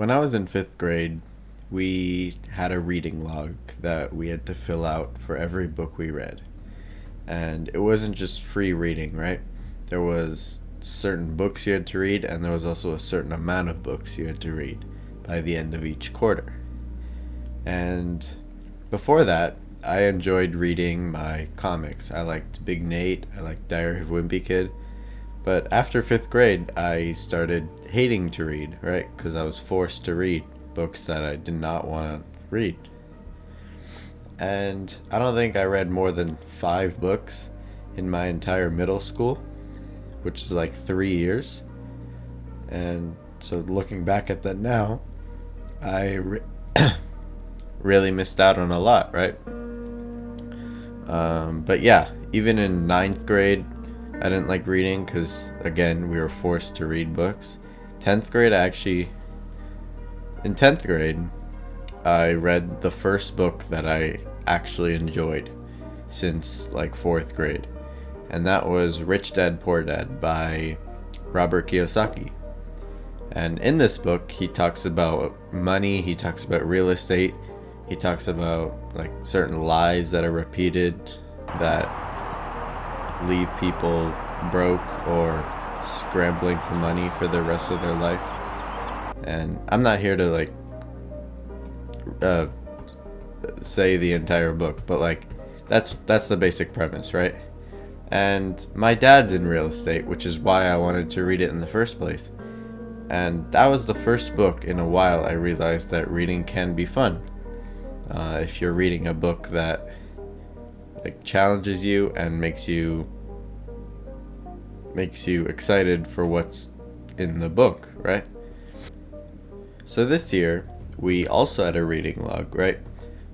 When I was in fifth grade, we had a reading log that we had to fill out for every book we read. And it wasn't just free reading, right? There was certain books you had to read, and there was also a certain amount of books you had to read by the end of each quarter. And before that, I enjoyed reading my comics. I liked Big Nate, I liked Diary of a Wimpy Kid. But after fifth grade, I started hating to read, right? Because I was forced to read books that I did not want to read. And I don't think I read more than 5 books in my entire middle school, which is like 3 years. And so looking back at that now, really missed out on a lot, right? But yeah, even in ninth grade, I didn't like reading because, again, we were forced to read books. 10th grade, in 10th grade, I read the first book that I actually enjoyed since like 4th grade. And that was Rich Dad Poor Dad by Robert Kiyosaki. And in this book, he talks about money, he talks about real estate, he talks about like certain lies that are repeated that leave people broke or scrambling for money for the rest of their life. And I'm not here to like say the entire book, but like that's the basic premise, right? And my dad's in real estate, which is why I wanted to read it in the first place. And that was the first book in a while I realized that reading can be fun. If you're reading a book that like challenges you and makes you excited for what's in the book, right? So this year we also had a reading log, right?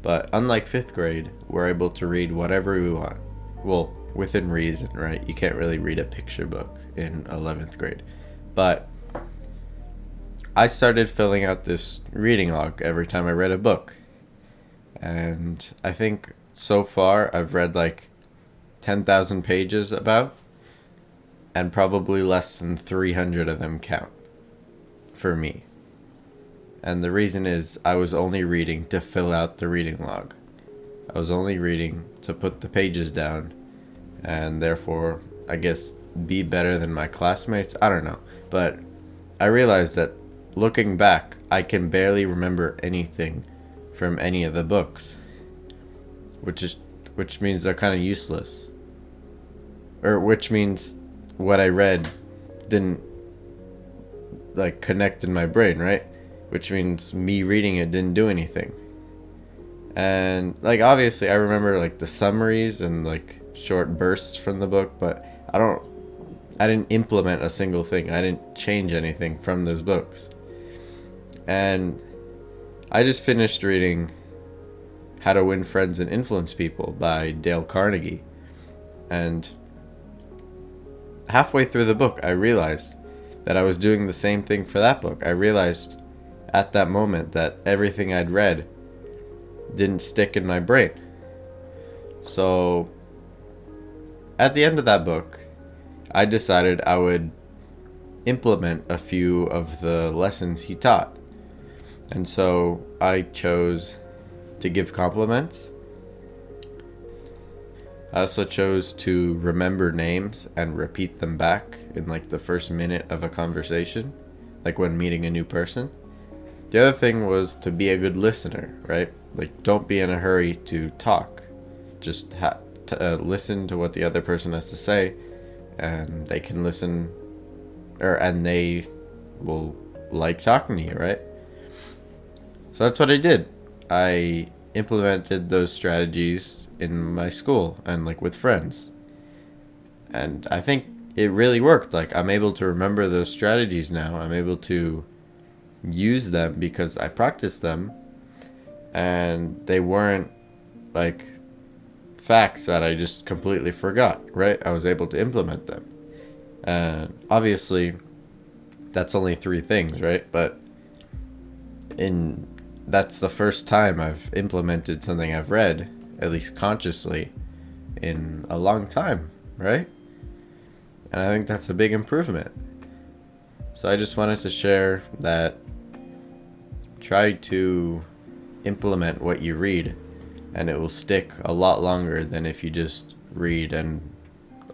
But unlike 5th grade, we're able to read whatever we want. Well, within reason, right? You can't really read a picture book in 11th grade. But I started filling out this reading log every time I read a book. And I think so far I've read like 10,000 pages about, and probably less than 300 of them count for me. And the reason is I was only reading to fill out the reading log. I was only reading to put the pages down and therefore, I guess, be better than my classmates. I don't know. But I realized that looking back, I can barely remember anything from any of the books, which means they're kind of useless. Or which means what I read didn't like connect in my brain, right? Which means me reading it didn't do anything. And like obviously I remember like the summaries and like short bursts from the book, but I didn't implement a single thing. I didn't change anything from those books. And I just finished reading How to Win Friends and Influence People by Dale Carnegie. And halfway through the book, I realized that I was doing the same thing for that book. I realized at that moment that everything I'd read didn't stick in my brain. So at the end of that book, I decided I would implement a few of the lessons he taught. And so I chose to give compliments. I also chose to remember names and repeat them back in like the first minute of a conversation, like when meeting a new person. The other thing was to be a good listener, right? Like don't be in a hurry to talk. Just listen to what the other person has to say, and they can listen, and they will like talking to you, right? So that's what I did. I implemented those strategies in my school and like with friends. And I think it really worked. Like I'm able to remember those strategies now. I'm able to use them because I practiced them, and they weren't like facts that I just completely forgot, right? I was able to implement them. And obviously that's only 3 things, right? But that's the first time I've implemented something I've read, at least consciously, in a long time, right? And I think that's a big improvement. So I just wanted to share that try to implement what you read, and it will stick a lot longer than if you just read and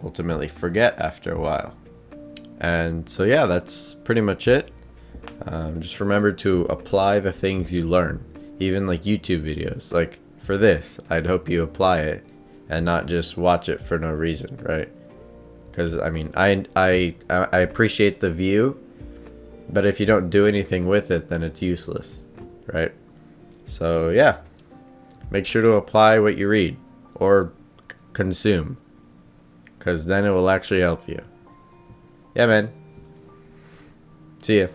ultimately forget after a while. And so, yeah, that's pretty much it. Just remember to apply the things you learn, even like YouTube videos. Like for this, I'd hope you apply it and not just watch it for no reason, right? Because I mean, I appreciate the view, but if you don't do anything with it, then it's useless, right? So yeah, make sure to apply what you read or consume, because then it will actually help you. Yeah, man. See ya.